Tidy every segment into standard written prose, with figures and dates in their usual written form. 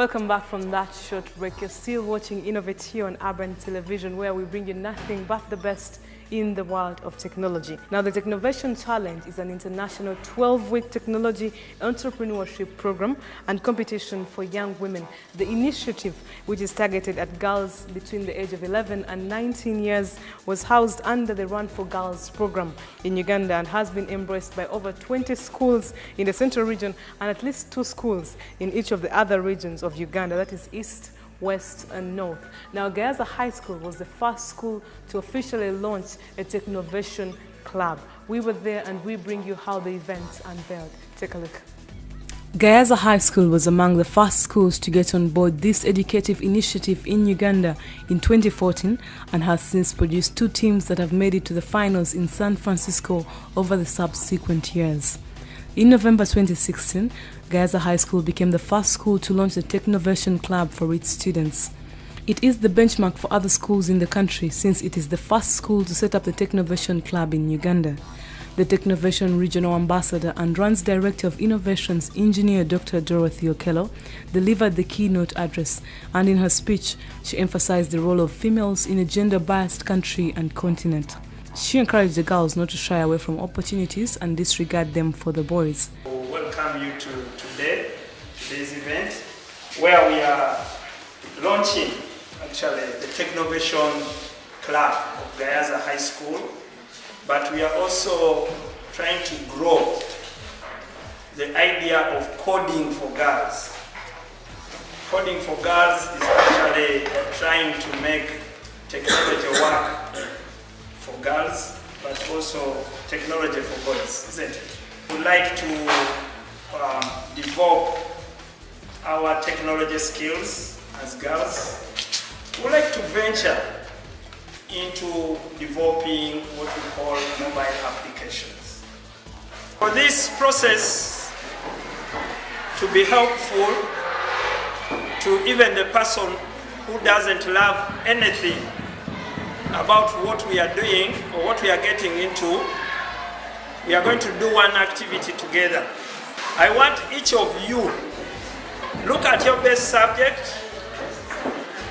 Welcome back from that short break. You're still watching Innovate here on Urban Television, where we bring you nothing but the best in the world of technology. Now, the Technovation Challenge is an international 12-week technology entrepreneurship program and competition for young women. The initiative, which is targeted at girls between the age of 11 and 19 years, was housed under the Run for Girls program in Uganda and has been embraced by over 20 schools in the central region and at least 2 schools in each of the other regions of Uganda, that is East, West and North. Now, Gayaza High School was the first school to officially launch a Technovation club. We were there and we bring you how the event unveiled. Take a look. Gayaza High School was among the first schools to get on board this educative initiative in Uganda in 2014 and has since produced 2 teams that have made it to the finals in San Francisco over the subsequent years. In November 2016, Gayaza High School became the first school to launch the Technovation Club for its students. It is the benchmark for other schools in the country since it is the first school to set up the Technovation Club in Uganda. The Technovation Regional Ambassador and Runs Director of Innovations, Engineer Dr. Dorothy Okello, delivered the keynote address, and in her speech, she emphasized the role of females in a gender-biased country and continent. She encouraged the girls not to shy away from opportunities and disregard them for the boys. Welcome you to today's event, where we are launching actually the Technovation Club of Gayaza High School, but we are also trying to grow the idea of coding for girls. Coding for girls is actually trying to make technology work for girls, but also technology for boys, isn't it? We'd like to develop our technology skills as girls. We'd like to venture into developing what we call mobile applications. For this process to be helpful to even the person who doesn't love anything about what we are doing or what we are getting into, we are going to do one activity together. I want each of you look at your best subject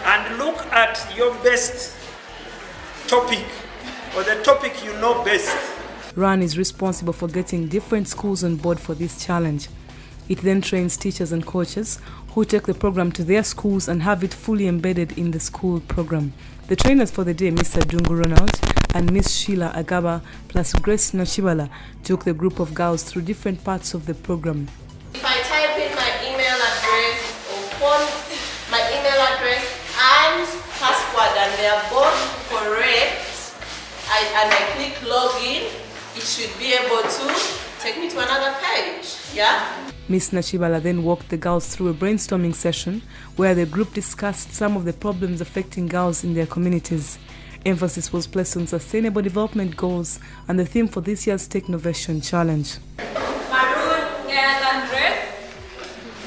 and look at your best topic or the topic you know best. RUN is responsible for getting different schools on board for this challenge. It then trains teachers and coaches who take the program to their schools and have it fully embedded in the school program. The trainers for the day, Mr. Dungu Ronald and Miss Sheila Agaba plus Grace Nachibala, took the group of girls through different parts of the program. If I type in my email address or phone, my email address and password and they are both correct, and I click login, it should be able to take me to another page, yeah? Ms. Nachibala then walked the girls through a brainstorming session where the group discussed some of the problems affecting girls in their communities. Emphasis was placed on sustainable development goals and the theme for this year's Technovation Challenge. Maroon, Gayaza dress,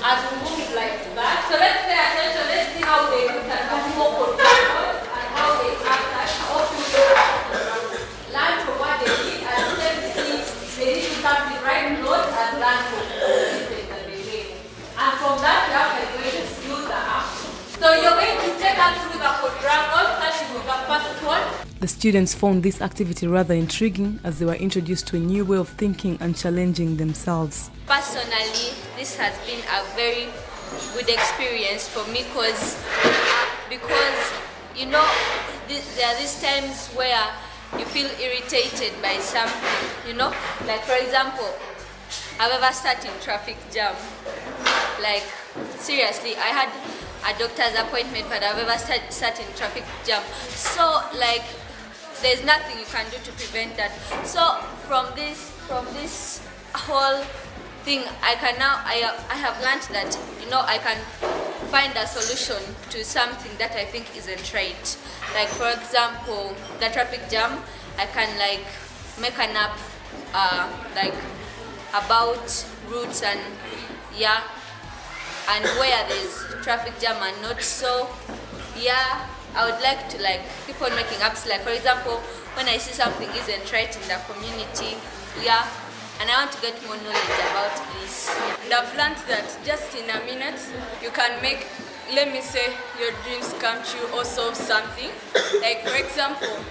as we move like that. So let's pay attention, let's see how they look at the more controllers and how they act like how to learn from what they did and then see they need to start the right note and learn from the mistake that they made. And from that we have like going to skill the action. So you're going to take us through the quadrangle, starting with the first one. The students found this activity rather intriguing as they were introduced to a new way of thinking and challenging themselves. Personally, this has been a very good experience for me because you know, there are these times where you feel irritated by something, you know, like for example, I've ever sat in traffic jam. Like seriously, I had a doctor's appointment, but I've ever sat in traffic jam. So like, there's nothing you can do to prevent that. So from this whole thing, I have learned that, you know, I can find a solution to something that I think isn't right. Like for example, the traffic jam, I can like make an app like about routes and yeah, and where there's traffic jam and not. So yeah, I would like to like keep on making apps. Like for example, when I see something isn't right in the community, yeah, and I want to get more knowledge about this. And I've learned that just in a minute, you can make, let me say, your dreams come true or solve something. Like, for example,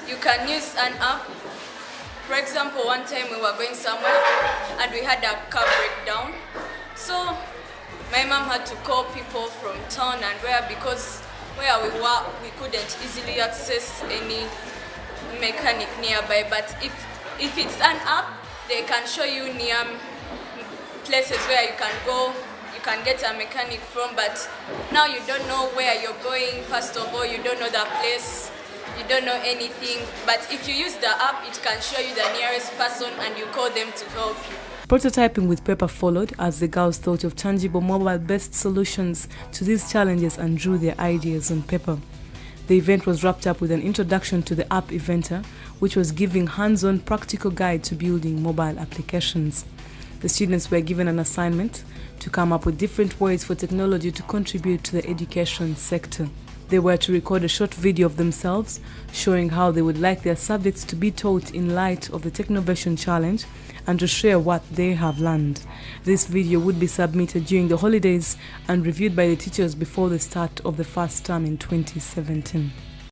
you can use an app. For example, one time we were going somewhere and we had a car breakdown. So my mom had to call people from town and because where we were, we couldn't easily access any mechanic nearby. But if it's an app, they can show you near places where you can go, you can get a mechanic from. But now you don't know where you're going. First of all, you don't know the place, you don't know anything. But if you use the app, it can show you the nearest person and you call them to help you. Prototyping with paper followed as the girls thought of tangible mobile-based solutions to these challenges and drew their ideas on paper. The event was wrapped up with an introduction to the app Eventer, which was giving hands-on practical guide to building mobile applications. The students were given an assignment to come up with different ways for technology to contribute to the education sector. They were to record a short video of themselves showing how they would like their subjects to be taught in light of the Technovation challenge and to share what they have learned. This video would be submitted during the holidays and reviewed by the teachers before the start of the first term in 2017.